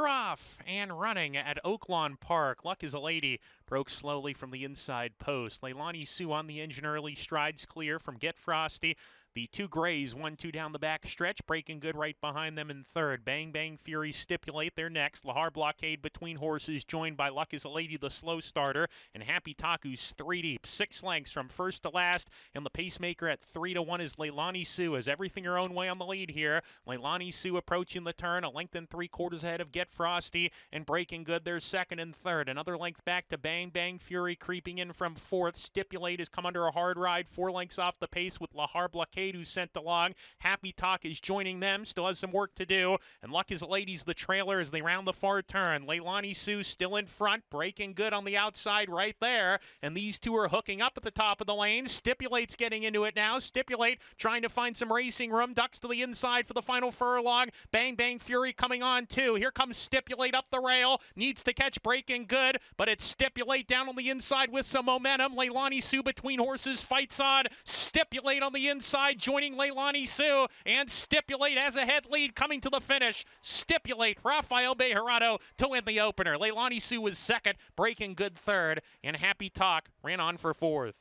They're off and running at Oaklawn Park. Luck is a Lady broke slowly from the inside post. Leilani Sue on the engine early, strides clear from Get Frosty. The two Grays, 1-2 down the back stretch, breaking good right behind them in third. Bang Bang Fury stipulate they're next. Lahar Blockade between horses, joined by Luck is a Lady, the slow starter, and Happy Taku's 3 deep. 6 lengths from first to last, and the pacemaker at 3-1 is Leilani Sue, has everything her own way on the lead here. Leilani Sue approaching the turn, a length and 3/4 ahead of Get Frosty, and breaking good, there's second and third. Another length back to Bang Bang Fury, creeping in from fourth. Stipulate has come under a hard ride, 4 lengths off the pace with Lahar Blockade, who's sent along. Happy Talk is joining them, still has some work to do, and Luck is a Lady's the trailer as they round the far turn. Leilani Sue still in front, breaking good on the outside right there, and these two are hooking up at the top of the lane. Stipulate's getting into it now. Stipulate trying to find some racing room, ducks to the inside for the final furlong. Bang Bang Fury coming on too. Here comes Stipulate up the rail, needs to catch breaking good, but it's Stipulate down on the inside with some momentum. Leilani Sue between horses fights on. Stipulate on the inside, joining Leilani Sue, and Stipulate has a head lead coming to the finish. Stipulate, Rafael Bejarano to win the opener. Leilani Sue was second, breaking good third, and Happy Talk ran on for fourth.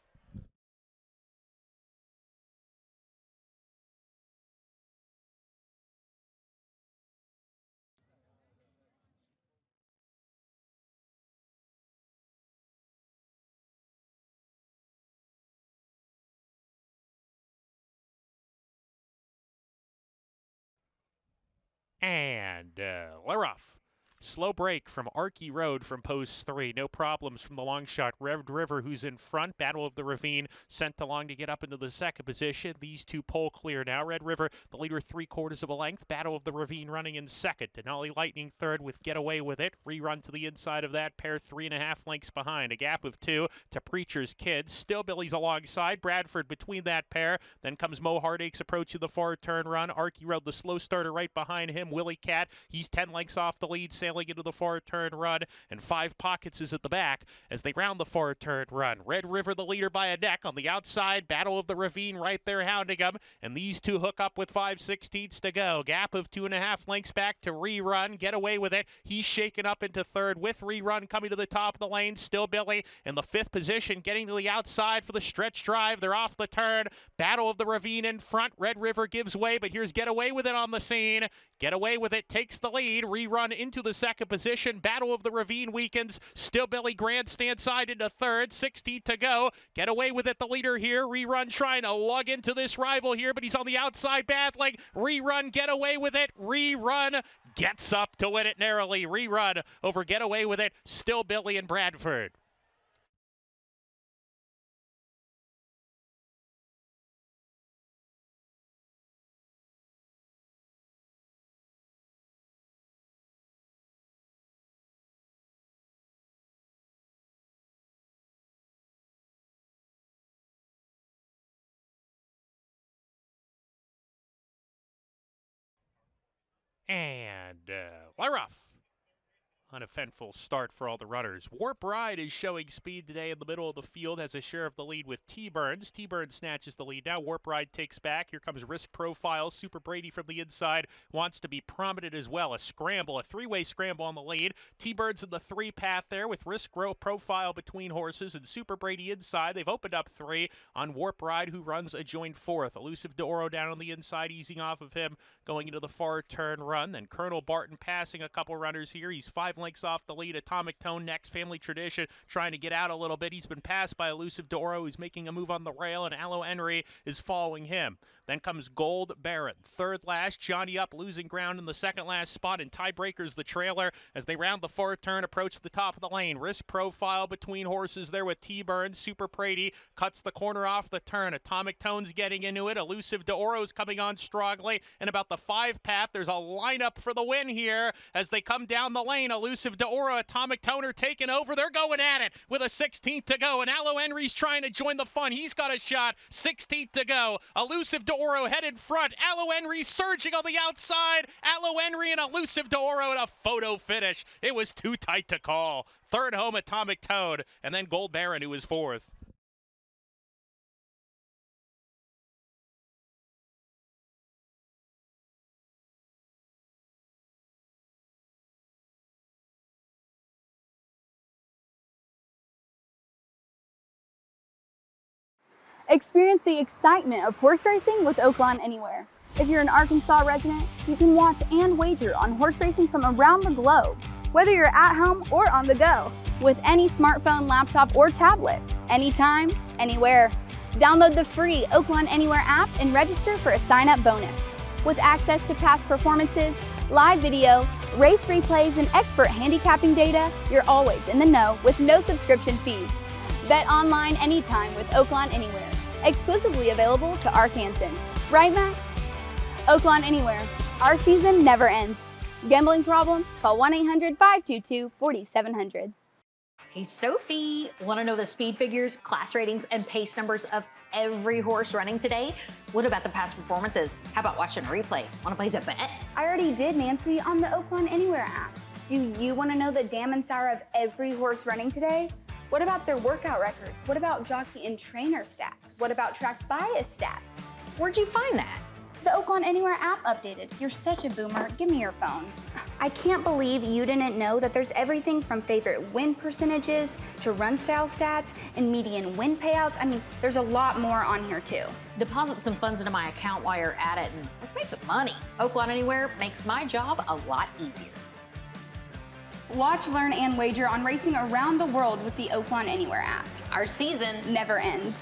And we're off. Slow break from Arky Road from post 3. No problems from the long shot. Revved River, who's in front. Battle of the Ravine sent along to get up into the second position. These two pole clear now. Red River, the leader, 3/4 of a length. Battle of the Ravine running in second. Denali Lightning third with Get Away With It. Rerun to the inside of that pair, 3.5 lengths behind. A gap of 2 to Preacher's Kids. Still Billy's alongside. Bradford between that pair. Then comes Mo Heartaches approaching the far turn run. Arky Road, the slow starter right behind him. Willie Cat, he's 10 lengths off the lead, sailing into the far turn run, and 5 Pockets is at the back as they round the far turn run. Red River the leader by a neck on the outside. Battle of the Ravine right there hounding them, and these two hook up with 5/16 to go. Gap of 2.5 lengths back to Rerun. Get Away With It. He's shaken up into third with Rerun coming to the top of the lane. Still Billy in the 5th position, getting to the outside for the stretch drive. They're off the turn. Battle of the Ravine in front. Red River gives way, but here's Get Away With It on the scene. Get Away With It takes the lead. Rerun into the second position. Battle of the Ravine weakens. Still Billy grandstand side into third. 60 to go. Get Away With It, the leader here. Rerun trying to lug into this rival here, but he's on the outside battling. Rerun, Get Away With It. Rerun gets up to win it narrowly. Rerun over Get Away With It. Still Billy and Bradford. And we're off. Uneventful start for all the runners. Warp Ride is showing speed today in the middle of the field, has a share of the lead with T-Burns. T-Burns snatches the lead. Now Warp Ride takes back. Here comes Risk Profile. Super Brady from the inside wants to be prominent as well. A scramble, a 3-way scramble on the lead. T-Burns in the 3 path there with Risk Profile between horses and Super Brady inside. They've opened up 3 on Warp Ride, who runs a joint 4th. Elusive D'Oro down on the inside, easing off of him, going into the far turn run. Then Colonel Barton passing a couple runners here. He's 5 lengths off the lead. Atomic Tone next. Family Tradition trying to get out a little bit. He's been passed by Elusive D'Oro, who's making a move on the rail, and Aloe Henry is following him. Then comes Gold Baron. Third last, Johnny Up losing ground in the second last spot, and Tiebreaker's the trailer as they round the far turn, approach the top of the lane. Risk Profile between horses there with T-Burn. Super Brady cuts the corner off the turn. Atomic Tone's getting into it. Elusive D'Oro's coming on strongly. And about the 5 path, there's a lineup for the win here as they come down the lane. Elusive D'Oro, Atomic Toner taking over. They're going at it with a 16th to go, and Aloe Henry's trying to join the fun. He's got a shot. 16th to go. Elusive D'Oro headed front. Aloe Henry surging on the outside. Aloe Henry and Elusive D'Oro in a photo finish. It was too tight to call. Third home, Atomic Toad, and then Gold Baron, who was 4th. Experience the excitement of horse racing with Oaklawn Anywhere. If you're an Arkansas resident, you can watch and wager on horse racing from around the globe, whether you're at home or on the go, with any smartphone, laptop, or tablet, anytime, anywhere. Download the free Oaklawn Anywhere app and register for a sign-up bonus. With access to past performances, live video, race replays, and expert handicapping data, you're always in the know with no subscription fees. Bet online anytime with Oaklawn Anywhere, exclusively available to Arkansans. Right, Max? Oaklawn Anywhere. Our season never ends. Gambling problem? Call 1-800-522-4700. Hey, Sophie, want to know the speed figures, class ratings, and pace numbers of every horse running today? What about the past performances? How about watching a replay? Want to place a bet? I already did, Nancy, on the Oaklawn Anywhere app. Do you want to know the dam and sour of every horse running today? What about their workout records? What about jockey and trainer stats? What about track bias stats? Where'd you find that? The Oaklawn Anywhere app updated. You're such a boomer. Give me your phone. I can't believe you didn't know that there's everything from favorite win percentages to run style stats and median win payouts. I mean, there's a lot more on here too. Deposit some funds into my account while you're at it and let's make some money. Oaklawn Anywhere makes my job a lot easier. Watch, learn, and wager on racing around the world with the Oaklawn Anywhere app. Our season never ends.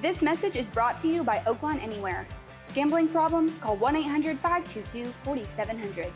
This message is brought to you by Oaklawn Anywhere. Gambling problem? Call 1-800-522-4700.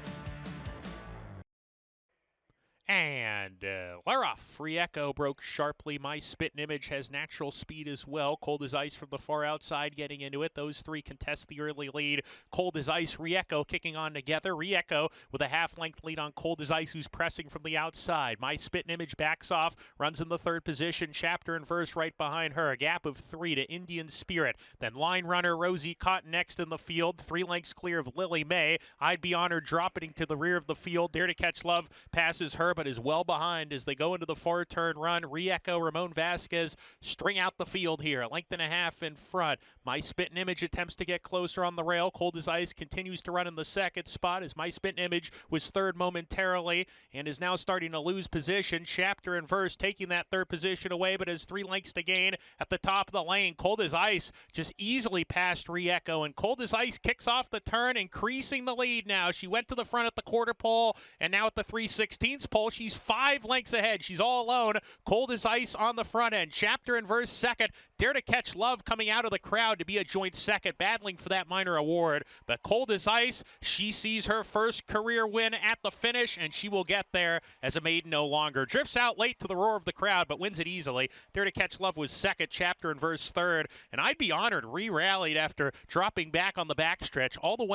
And we're off. Free Echo broke sharply. My Spittin' Image has natural speed as well. Cold as Ice from the far outside getting into it. Those three contest the early lead. Cold as Ice, Re-Echo kicking on together. Re-Echo with a half-length lead on Cold as Ice, who's pressing from the outside. My Spittin' Image backs off, runs in the third position. Chapter and Verse right behind her. A gap of 3 to Indian Spirit. Then Line Runner Rosie Cotton next in the field. 3 lengths clear of Lily May. I'd Be Honored dropping to the rear of the field. Dare to Catch Love passes her, but is well behind as they go into the far turn run. Re-Echo, Ramon Vasquez string out the field here. A length and a half in front. My Spittin' Image attempts to get closer on the rail. Cold as Ice continues to run in the second spot as My Spittin' Image was third momentarily and is now starting to lose position. Chapter and Verse taking that third position away, but has 3 lengths to gain at the top of the lane. Cold as Ice just easily passed Re-Echo, and Cold as Ice kicks off the turn, increasing the lead now. She went to the front at the quarter pole, and now at the 3/16 pole, she's 5 lengths ahead. She's all alone. Cold as Ice on the front end. Chapter and Verse second. Dare to Catch Love coming out of the crowd to be a joint second, battling for that minor award. But Cold as Ice, she sees her first career win at the finish, and she will get there as a maiden no longer. Drifts out late to the roar of the crowd, but wins it easily. Dare to Catch Love was second, Chapter and Verse third, and I'd Be Honored re-rallied after dropping back on the backstretch all the way.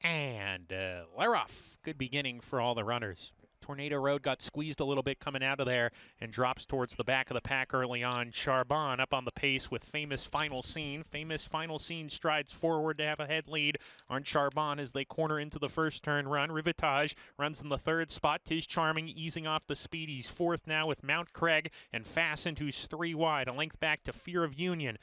And we're off. Good beginning for all the runners. Tornado Road got squeezed a little bit coming out of there and drops towards the back of the pack early on. Charbon up on the pace with Famous Final Scene. Famous Final Scene strides forward to have a head lead on Charbon as they corner into the first turn run. Rivetage runs in the third spot. Tis Charming easing off the speed. He's fourth now with Mount Craig and Fastened, who's 3 wide. A length back to Fear of Union.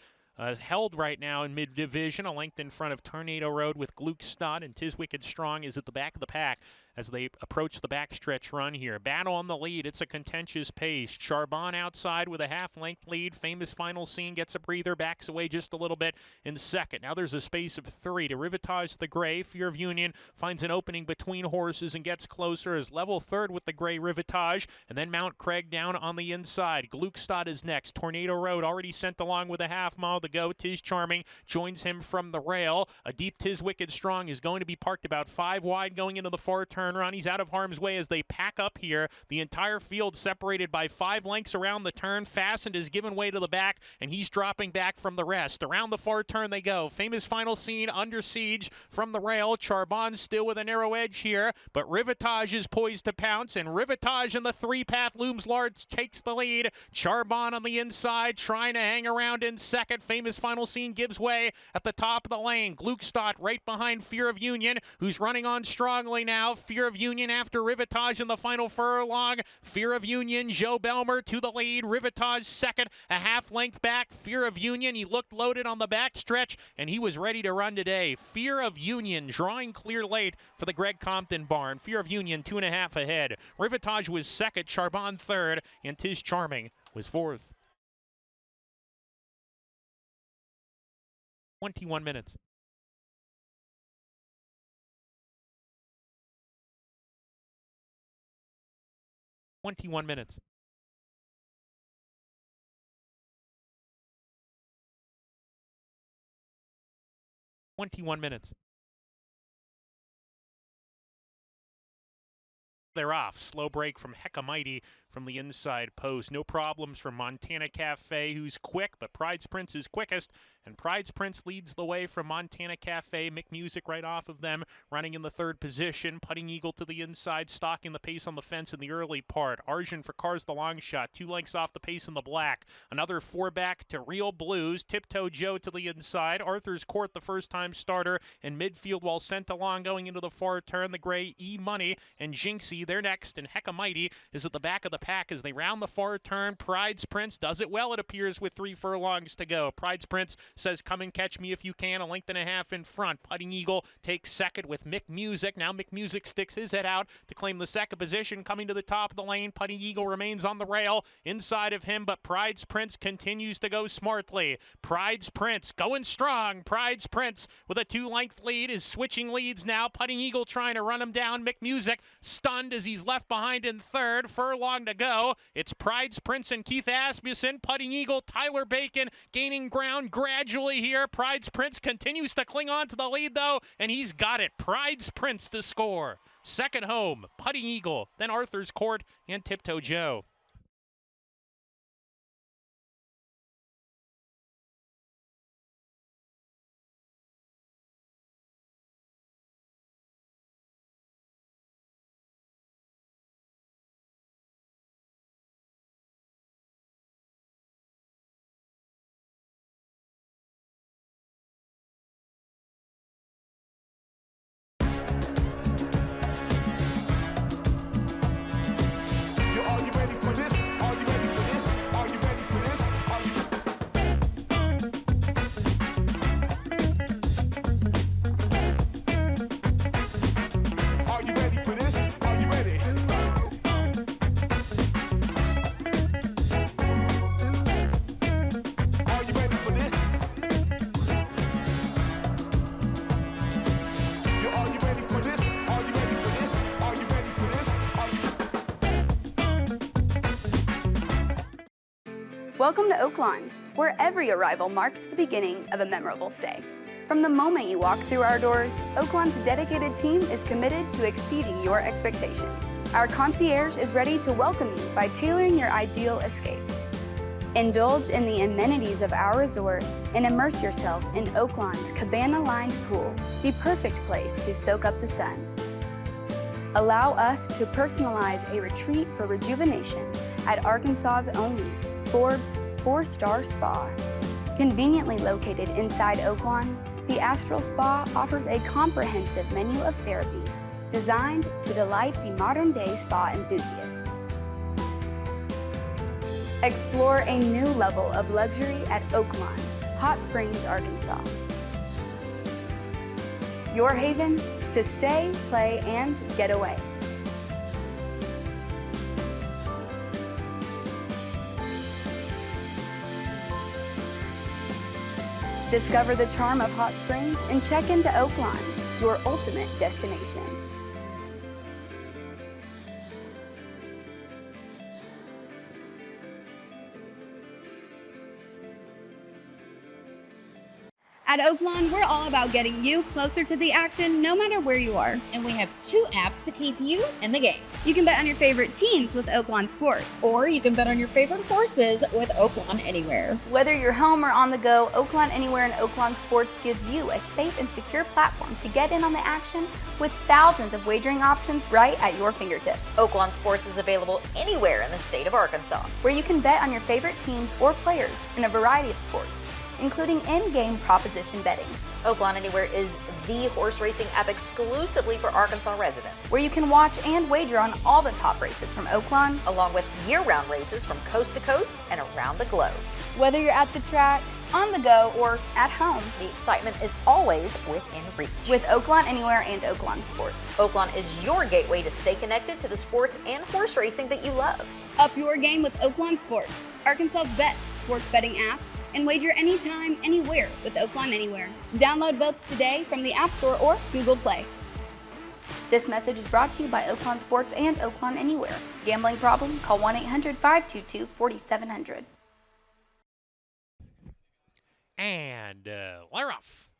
Held right now in mid-division, a length in front of Tornado Road with Gluckstadt, and Tis Wicked Strong is at the back of the pack as they approach the backstretch run here. Battle on the lead. It's a contentious pace. Charbon outside with a half-length lead. Famous Final Scene gets a breather, backs away just a little bit in second. Now there's a space of 3 to Rivetage the Gray. Fear of Union finds an opening between horses and gets closer as level third with the Gray Rivetage, and then Mount Craig down on the inside. Gluckstadt is next. Tornado Road already sent along with a half mile to go. Tis Charming joins him from the rail. A deep Tis Wicked Strong is going to be parked about 5 wide going into the far turn run. He's out of harm's way as they pack up here. The entire field separated by 5 lengths around the turn. Fastened is given way to the back, and he's dropping back from the rest. Around the far turn they go. Famous Final Scene under siege from the rail. Charbon still with a narrow edge here, but Rivetage is poised to pounce, and Rivetage in the 3-path looms large, takes the lead. Charbon on the inside trying to hang around in second. Famous Final Scene gives way at the top of the lane. Gluckstadt right behind Fear of Union, who's running on strongly now. Fear of Union after Rivetage in the final furlong. Fear of Union, Joe Belmer to the lead. Rivetage second, a half length back. Fear of Union, he looked loaded on the back stretch, and he was ready to run today. Fear of Union drawing clear late for the Greg Compton barn. Fear of Union 2.5 ahead. Rivetage was second, Charbon third, and Tis Charming was fourth. 21 minutes. Twenty-one minutes. They're off. Slow break from Hecamighty from the inside post. No problems from Montana Cafe, who's quick, but Pride's Prince is quickest. And Pride's Prince leads the way from Montana Cafe. McMusic right off of them, running in the third position. Putting Eagle to the inside, stalking the pace on the fence in the early part. Arjun for Cars the long shot, 2 lengths off the pace in the black. Another 4 back to Real Blues. Tiptoe Joe to the inside. Arthur's Court, the first-time starter. In midfield, while sent along going into the far turn, the gray E-Money and Jinxie. They're next, and Hecamighty is at the back of the pack as they round the far turn. Pride's Prince does it well, it appears, with 3 furlongs to go. Pride's Prince says, come and catch me if you can, a length and a half in front. Putting Eagle takes second with McMusic. Now McMusic sticks his head out to claim the second position. Coming to the top of the lane, Putting Eagle remains on the rail inside of him, but Pride's Prince continues to go smartly. Pride's Prince going strong. Pride's Prince with a 2-length lead is switching leads now. Putting Eagle trying to run him down. McMusic stunned as he's left behind in third. Furlong to go. It's Pride's Prince and Keith Asmussen. Putting Eagle, Tyler Bacon gaining ground gradually here. Pride's Prince continues to cling on to the lead, though, and he's got it. Pride's Prince to score. Second home, Putting Eagle, then Arthur's Court and Tiptoe Joe. Welcome to Oaklawn, where every arrival marks the beginning of a memorable stay. From the moment you walk through our doors, Oaklawn's dedicated team is committed to exceeding your expectations. Our concierge is ready to welcome you by tailoring your ideal escape. Indulge in the amenities of our resort and immerse yourself in Oaklawn's cabana-lined pool, the perfect place to soak up the sun. Allow us to personalize a retreat for rejuvenation at Arkansas's only Forbes 4-star spa. Conveniently located inside Oaklawn, the Astral Spa offers a comprehensive menu of therapies designed to delight the modern-day spa enthusiast. Explore a new level of luxury at Oaklawn, Hot Springs, Arkansas. Your haven to stay, play, and get away. Discover the charm of Hot Springs and check into Oaklawn, your ultimate destination. At Oaklawn, we're all about getting you closer to the action no matter where you are. And we have 2 apps to keep you in the game. You can bet on your favorite teams with Oaklawn Sports. Or you can bet on your favorite horses with Oaklawn Anywhere. Whether you're home or on the go, Oaklawn Anywhere and Oaklawn Sports gives you a safe and secure platform to get in on the action with thousands of wagering options right at your fingertips. Oaklawn Sports is available anywhere in the state of Arkansas. Where you can bet on your favorite teams or players in a variety of sports. including in-game proposition betting, Oaklawn Anywhere is the horse racing app exclusively for Arkansas residents, where you can watch and wager on all the top races from Oaklawn, along with year-round races from coast to coast and around the globe. whether you're at the track, on the go, or at home. The excitement is always within reach. With Oaklawn Anywhere and Oaklawn Sports. Oaklawn is your gateway to stay connected to the sports and horse racing that you love. Up your game with Oaklawn Sports, Arkansas's best sports betting app, and wager anytime, anywhere with Oaklawn Anywhere. Download both today from the App Store or Google Play. This message is brought to you by Oaklawn Sports and Oaklawn Anywhere. Gambling problem? Call 1-800-522-4700. And we're off.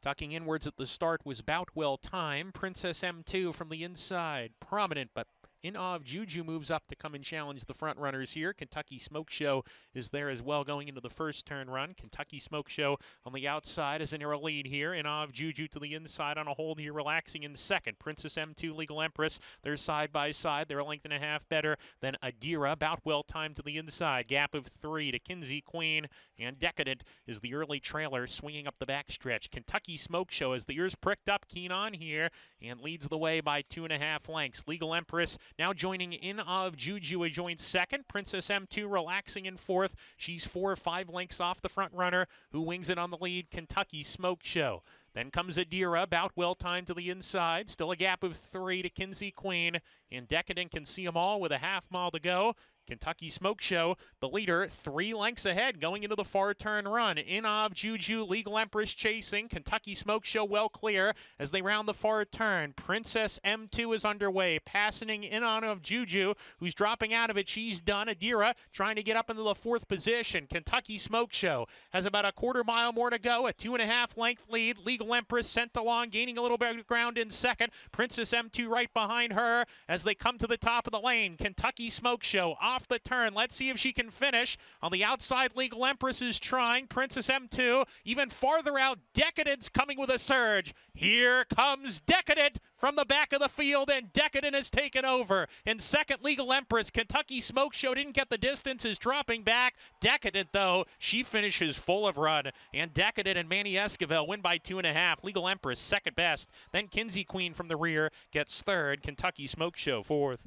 Tucking inwards at the start was Boutwell Time. Princess M2 from the inside. Prominent, but In Awe of Juju moves up to come and challenge the front runners here. Kentucky Smoke Show is there as well going into the first turn run. Kentucky Smoke Show on the outside is in a lead here. In Awe of Juju to the inside on a hold here, relaxing in second. Princess M2, Legal Empress, they're side by side. They're a length and a half better than Adira. Boutwell Time to the inside. Gap of 3 to Kinsey Queen. And Decadent is the early trailer swinging up the backstretch. Kentucky Smoke Show as the ears pricked up, keen on here, and leads the way by 2.5 lengths. Legal Empress now joining In Awe of Juju, a joint second. Princess M2 relaxing in fourth. She's 4 or 5 lengths off the front runner, who wings it on the lead, Kentucky Smoke Show. Then comes Adira, Boutwell Time to the inside. Still a gap of 3 to Kinsey Queen. And Decadent can see them all with a half mile to go. Kentucky Smoke Show, the leader, 3 lengths ahead going into the far turn run. In Awe of Juju, Legal Empress chasing. Kentucky Smoke Show well clear as they round the far turn. Princess M2 is underway, passing In Awe of Juju, who's dropping out of it. She's done. Adira trying to get up into the 4th position. Kentucky Smoke Show has about a quarter mile more to go. A 2.5 length lead. Legal Empress sent along, gaining a little bit of ground in second. Princess M2 right behind her as they come to the top of the lane. Kentucky Smoke Show off the turn. Let's see if she can finish. On the outside, Legal Empress is trying. Princess M2 even farther out. Decadent's coming with a surge. Here comes Decadent from the back of the field, and Decadent has taken over. In second, Legal Empress. Kentucky Smoke Show didn't get the distance, is dropping back. Decadent, though, she finishes full of run. And Decadent and Manny Esquivel win by 2.5. Legal Empress second best. Then Kinsey Queen from the rear gets third. Kentucky Smoke Show fourth.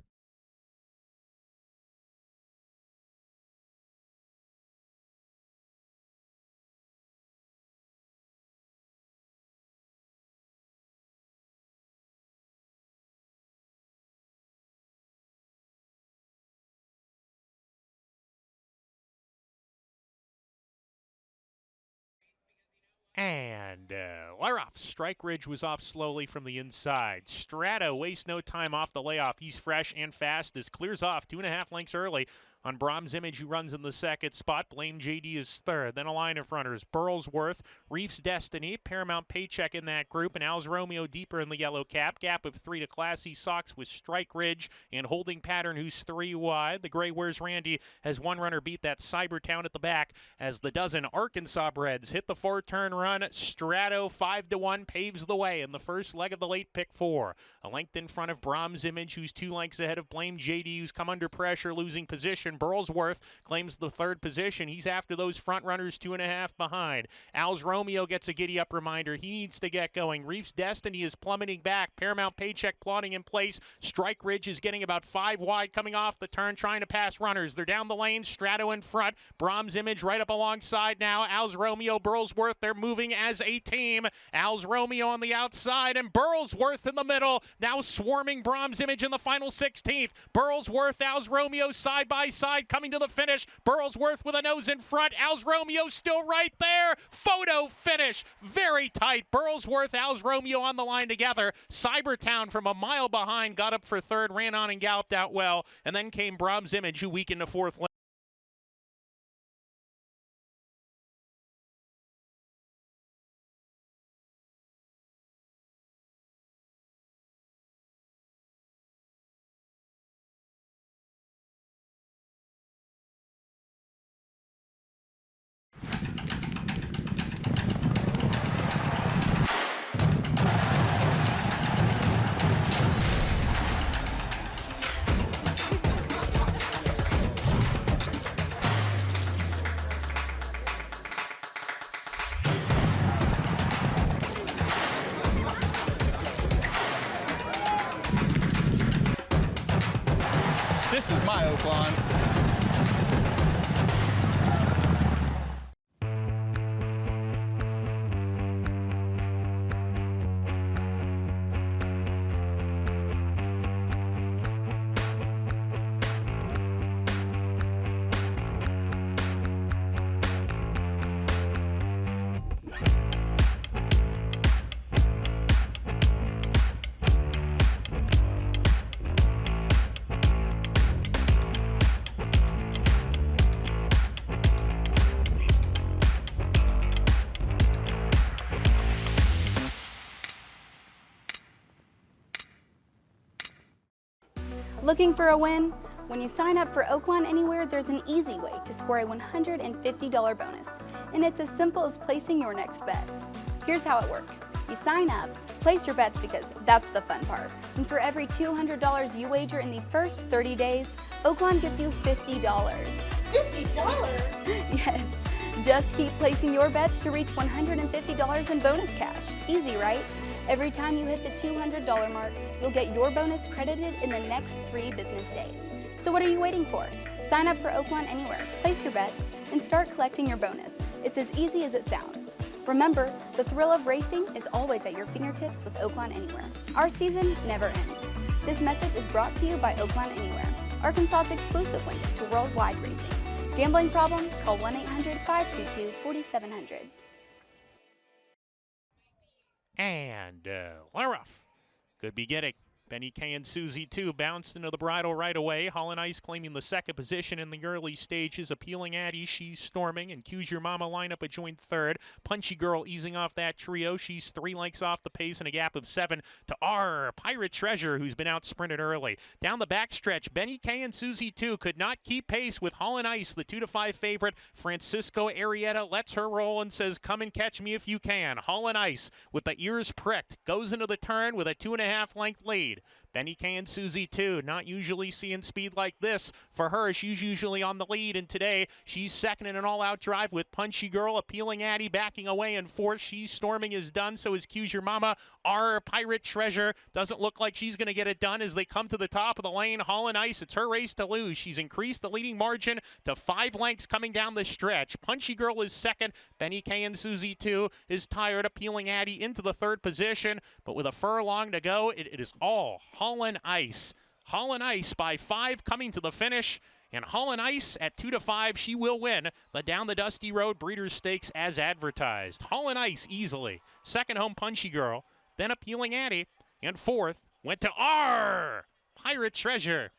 And we're off. Strike Ridge was off slowly from the inside. Strato wastes no time off the layoff. He's fresh and fast as clears off 2.5 lengths early on Brahms Image, who runs in the second spot. Blame JD is third. Then a line of runners. Burlsworth, Reef's Destiny, Paramount Paycheck in that group, and Al's Romeo deeper in the yellow cap. Gap of 3 to Classy Sox with Strike Ridge and Holding Pattern, who's 3 wide. The Gray Where's Randy has one runner beat that Cybertown at the back as the dozen Arkansas Breds hit the 4-turn run. Strato 5-1 paves the way in the first leg of the late pick 4. A length in front of Brahms Image, who's 2 lengths ahead of Blame JD, who's come under pressure, losing position. Burlsworth claims the 3rd position. He's after those front runners, 2.5 behind. Al's Romeo gets a giddy-up reminder. He needs to get going. Reef's Destiny is plummeting back. Paramount Paycheck plotting in place. Strike Ridge is getting about 5 wide coming off the turn, trying to pass runners. They're down the lane. Strato in front. Brahms Image right up alongside now. Al's Romeo, Burlsworth, they're moving as a team. Al's Romeo on the outside and Burlsworth in the middle. Now swarming Brahms Image in the final 16th. Burlsworth, Al's Romeo side by side coming to the finish. Burlsworth with a nose in front. Al's Romeo still right there. Photo finish. Very tight. Burlsworth, Al's Romeo on the line together. Cybertown from a mile behind got up for 3rd, ran on and galloped out well. And then came Brahms Image, who weakened to 4th. This is my Oaklawn. Looking for a win? When you sign up for Oaklawn Anywhere, there's an easy way to score a $150 bonus, and it's as simple as placing your next bet. Here's how it works. You sign up, place your bets because that's the fun part, and for every $200 you wager in the first 30 days, Oaklawn gives you $50. $50? Yes, just keep placing your bets to reach $150 in bonus cash. Easy, right? Every time you hit the $200 mark, you'll get your bonus credited in the next 3 business days. So what are you waiting for? Sign up for Oaklawn Anywhere, place your bets, and start collecting your bonus. It's as easy as it sounds. Remember, the thrill of racing is always at your fingertips with Oaklawn Anywhere. Our season never ends. This message is brought to you by Oaklawn Anywhere, Arkansas's exclusive window to worldwide racing. Gambling problem? Call 1-800-522-4700. And Laroff could be getting. Benny K and Susie 2 bounced into the bridle right away. Holland Ice claiming the second position in the early stages. Appealing Addie, she's storming. And Q's Your Mama lineup a joint third. Punchy Girl easing off that trio. She's 3 lengths off the pace and a gap of 7 to R. Pirate Treasure, who's been out sprinted early. Down the backstretch, Benny K and Susie 2 could not keep pace with Holland Ice, the 2-5 favorite. Francisco Arrieta lets her roll and says, come and catch me if you can. Holland Ice, with the ears pricked, goes into the turn with a 2.5 length lead. Benny K and Susie 2, not usually seeing speed like this. For her, she's usually on the lead, and today she's second in an all-out drive with Punchy Girl. Appealing Addie backing away in fourth. She's storming is done, so is Q's Your Mama. Our Pirate Treasure doesn't look like she's going to get it done as they come to the top of the lane. Holland Ice, it's her race to lose. She's increased the leading margin to 5 lengths coming down the stretch. Punchy Girl is second. Benny K and Susie 2 is tired. Appealing Addie into the third position, but with a furlong to go, it is all Holland Ice. Holland Ice by 5 coming to the finish. And Holland Ice at 2-5, she will win the Down the Dusty Road Breeders' Stakes as advertised. Holland Ice easily. Second home, Punchy Girl. Then Appealing Addie. And fourth went to R. Pirate Treasure.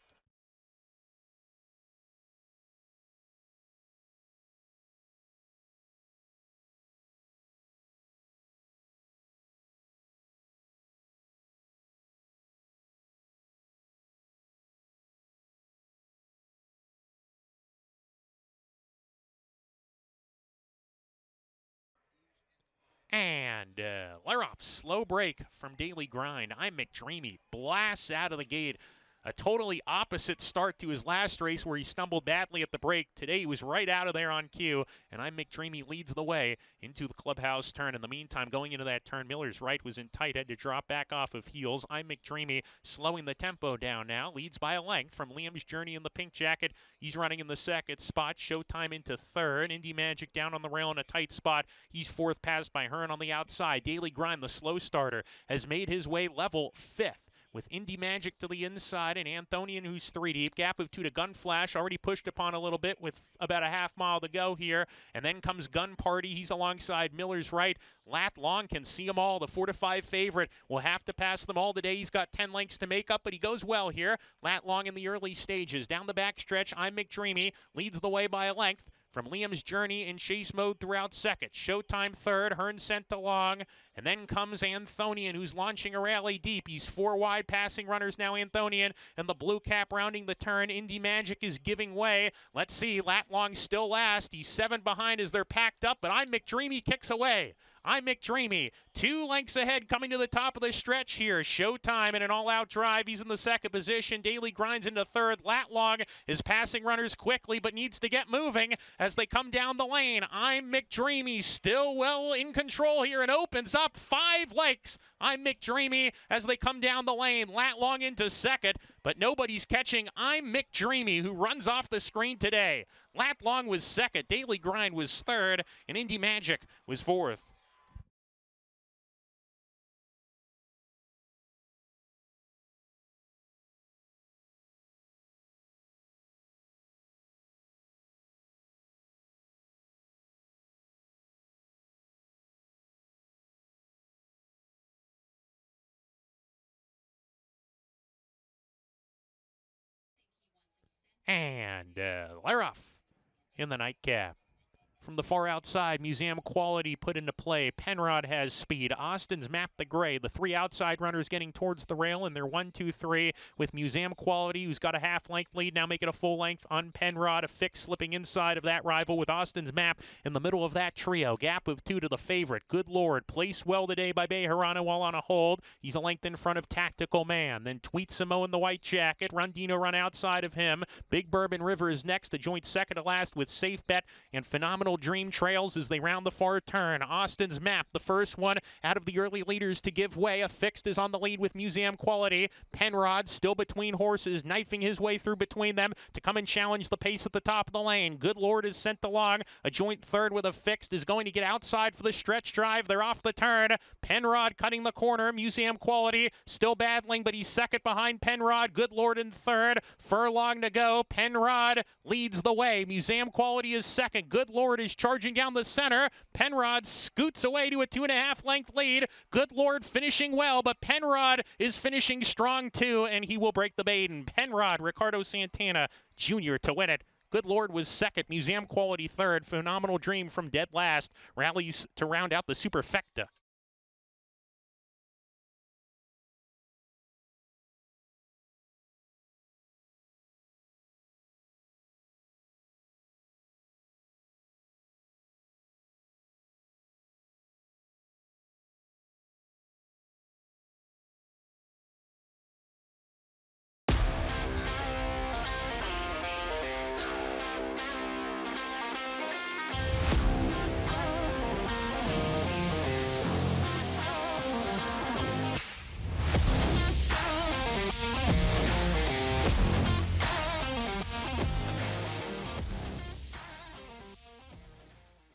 And Laroff, slow break from Daily Grind. I'm McDreamy, blasts out of the gate. A totally opposite start to his last race where he stumbled badly at the break. Today he was right out of there on cue, and I'm McDreamy leads the way into the clubhouse turn. In the meantime, going into that turn, Miller's Right was in tight, had to drop back off of heels. I'm McDreamy slowing the tempo down now, leads by a length from Liam's Journey in the pink jacket. He's running in the second spot. Showtime into third. Indy Magic down on the rail in a tight spot. He's fourth, passed by Hearn on the outside. Daily Grind, the slow starter, has made his way level fifth, with Indy Magic to the inside and Anthonian, who's 3 deep. Gap of 2 to Gun Flash, already pushed upon a little bit with about a half mile to go here. And then comes Gun Party. He's alongside Miller's Right. Lat Long can see them all. The 4-5 favorite will have to pass them all today. He's got 10 lengths to make up, but he goes well here. Lat Long in the early stages. Down the back stretch, I'm McDreamy, leads the way by a length from Liam's Journey in chase mode throughout second. Showtime third, Hearn sent along, and then comes Anthonian, who's launching a rally deep. He's 4 wide passing runners now, Anthonian, and the blue cap rounding the turn. Indy Magic is giving way. Let's see, Lat Long still last. He's 7 behind as they're packed up, but I'm McDreamy kicks away. I'm McDreamy. 2 lengths ahead coming to the top of the stretch here. Showtime in an all-out drive. He's in the second position. Daily grinds into third. Latlong is passing runners quickly but needs to get moving as they come down the lane. I'm McDreamy still well in control here and opens up 5 lengths. I'm McDreamy as they come down the lane. Latlong into second, but nobody's catching I'm McDreamy, who runs off the screen today. Latlong was second. Daily Grind was third, and Indy Magic was fourth. And they're off in the nightcap. From the far outside, Museum Quality put into play. Penrod has speed. Austin's Map the Gray. The 3 outside runners getting towards the rail, and they're 1, 2, 3 with Museum Quality, who's got a half-length lead, now making a full length on Penrod. A fix slipping inside of that rival with Austin's Map in the middle of that trio. Gap of 2 to the favorite. Good Lord. Placed well today by Bejarano while on a hold. He's a length in front of Tactical Man. Then Tweetsimo in the white jacket. Rundino run outside of him. Big Bourbon River is next, a joint second to last with Safe Bet and Phenomenal Dream trails as they round the far turn. Austin's Map, the first one out of the early leaders to give way. A fixed is on the lead with Museum Quality. Penrod still between horses, knifing his way through between them to come and challenge the pace at the top of the lane. Good Lord is sent along. A joint third with a fixed is going to get outside for the stretch drive. They're off the turn. Penrod cutting the corner. Museum Quality still battling, but he's second behind Penrod. Good Lord in third. Furlong to go. Penrod leads the way. Museum Quality is second. Good Lord is charging down the center. Penrod scoots away to a 2.5 length lead. Good Lord finishing well, but Penrod is finishing strong too, and he will break the Maiden. Penrod, Ricardo Santana Jr. to win it. Good Lord was second. Museum Quality third. Phenomenal Dream from dead last rallies to round out the superfecta.